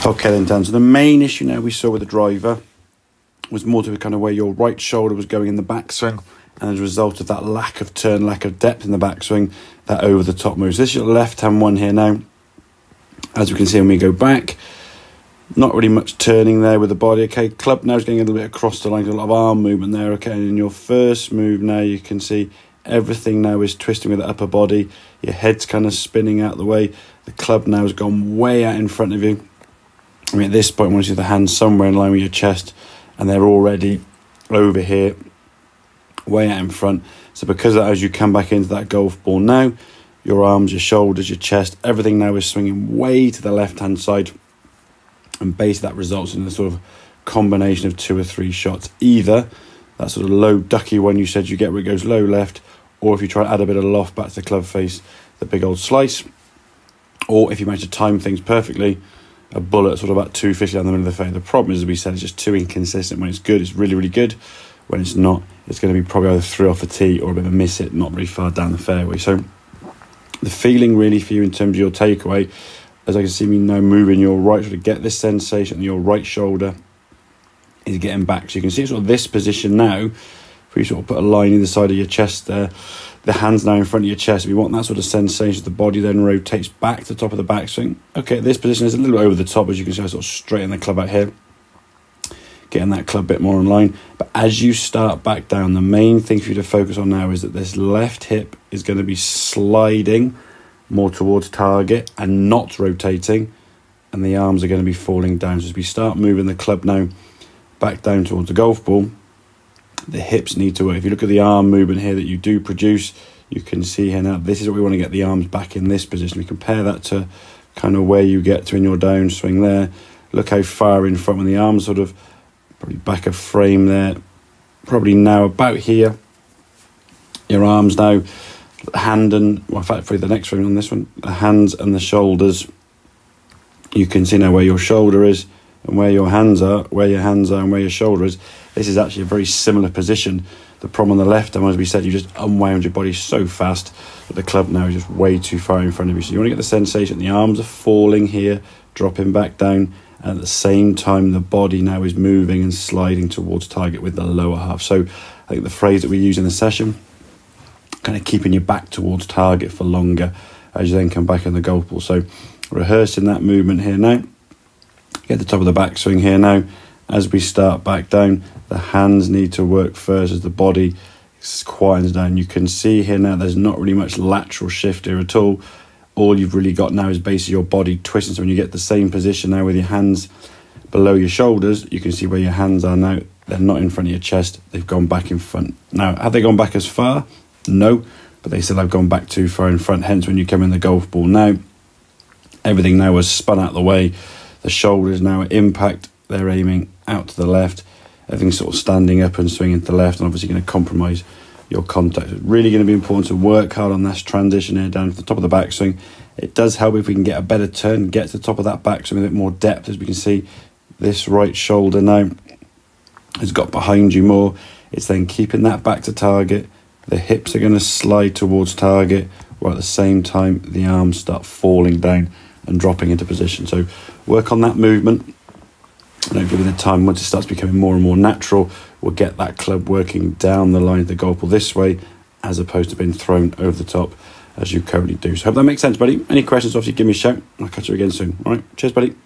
Okay then, Dan, so the main issue now we saw with the driver was more to do with kind of where your right shoulder was going in the backswing, and as a result of that lack of turn, lack of depth in the backswing, that over the top moves. This is your left hand one here now. As we can see when we go back, not really much turning there with the body. Okay, club now is getting a little bit across the line, a lot of arm movement there. Okay, and in your first move now you can see everything now is twisting with the upper body. Your head's kind of spinning out the way. The club now has gone way out in front of you. I mean, at this point, once you have the hands somewhere in line with your chest, and they're already over here, way out in front. So because of that, as you come back into that golf ball now, your arms, your shoulders, your chest, everything now is swinging way to the left-hand side. And basically that results in a sort of combination of 2 or 3 shots. Either that sort of low ducky one you said you get where it goes low left, or if you try to add a bit of loft back to the club face, the big old slice. Or if you manage to time things perfectly, a bullet sort of about 250 down the middle of the fairway. The problem is, as we said, it's just too inconsistent. When it's good, it's really, really good. When it's not, it's going to be probably either 3 off a tee or a bit of a miss it, not very far down the fairway. So the feeling really for you in terms of your takeaway, as I can see me now moving your right shoulder, get this sensation in your right shoulder is getting back. So you can see sort of this position now, if you sort of put a line either side of your chest there, the hands now in front of your chest. If you want that sort of sensation, the body then rotates back to the top of the backswing. Okay, this position is a little bit over the top, as you can see, I sort of straighten the club out here, getting that club a bit more in line. But as you start back down, the main thing for you to focus on now is that this left hip is going to be sliding more towards target and not rotating, and the arms are going to be falling down. So as we start moving the club now back down towards the golf ball, the hips need to work. If you look at the arm movement here that you do produce, you can see here now, this is what we want to get the arms back in this position. We compare that to kind of where you get to in your downswing there. Look how far in front when the arms sort of probably back of frame there, probably now about here. Your arms now, hand and, well, in fact, for the next frame on this one, the hands and the shoulders. You can see now where your shoulder is and where your hands are, where your hands are and where your shoulder is. This is actually a very similar position. The problem on the left arm, as we said, you just unwound your body so fast that the club now is just way too far in front of you. So you want to get the sensation the arms are falling here, dropping back down, and at the same time the body now is moving and sliding towards target with the lower half. So I think the phrase that we use in the session, kind of keeping your back towards target for longer as you then come back in the golf ball. So rehearsing that movement here now. Get the top of the backswing here now. As we start back down, the hands need to work first as the body quietens down. You can see here now there's not really much lateral shift here at all. All you've really got now is basically your body twisting. So when you get the same position now with your hands below your shoulders, you can see where your hands are now. They're not in front of your chest. They've gone back in front. Now, have they gone back as far? No, but they still have gone back too far in front. Hence, when you come in the golf ball now, everything now has spun out the way. The shoulders now at impact. They're aiming out to the left. Everything's sort of standing up and swinging to the left, and obviously going to compromise your contact. It's really going to be important to work hard on this transition here down to the top of the backswing. It does help if we can get a better turn, get to the top of that backswing with a bit more depth. As we can see, this right shoulder now has got behind you more. It's then keeping that back to target. The hips are going to slide towards target, while at the same time the arms start falling down and dropping into position. So work on that movement. And hopefully with the time, once it starts becoming more and more natural, we'll get that club working down the line of the golf ball this way, as opposed to being thrown over the top as you currently do. So I hope that makes sense, buddy. Any questions, obviously give me a shout. I'll catch you again soon. All right, cheers, buddy.